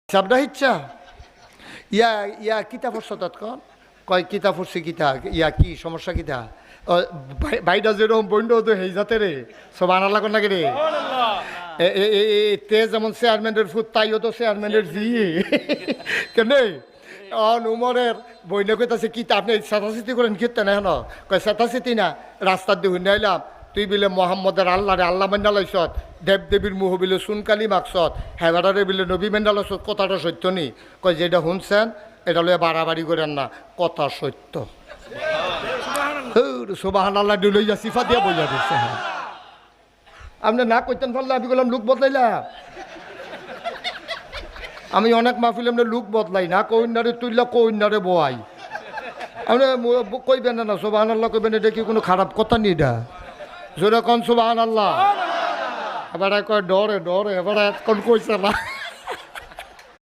সাবডা ইচ্ছা ইয়া ইয়া কিতা পড়ছো তৎক্ষণ কয় কিতা পড়ছি কিতা ইয়া কি সমস্যা কিতা ভাইটা যেরকম বন্ড তো হেই যাতে রে সব আনার লাগ নাকি রে তে যেমন চেয়ারম্যানের ফুট তাইও তো চেয়ারম্যানের জি কেন উমরের বইনে কইতাছে কি আপনি চেতাচিতি করেন কীর্তে না হেন কয় চেতাচিতি না রাস্তার দিয়ে হুন্ডে আইলাম তুই বিলে মোহাম্মদের আল্লাহ রে আল্লাহ মেন্ডালাইছত দেব দেবীর মুহ বিলে সুনকালি মাকসত হেবারে বিলে নবী মেন্ডালাইছত কথাটা সত্য নি কয় যেটা শুনছেন এটা লয়ে বাড়াবাড়ি করেন না কথা সত্য সোবাহান আল্লাহ লইয়া সিফা দিয়া বইয়া দিচ্ছে আপনি না কইতেন পারলে আমি বললাম লুক বদলাইলাম আমি অনেক মাহফিল এমনি লুক বদলাই না কইনারে তুইলা কইনারে বয়াই আপনি কইবেন না সোবাহান আল্লাহ কইবেন এটা কি কোনো খারাপ কথা নি এটা জোরে কন সোবাহান আল্লাহ এবার কয় ডরে ডরে এবার এখন কইছে না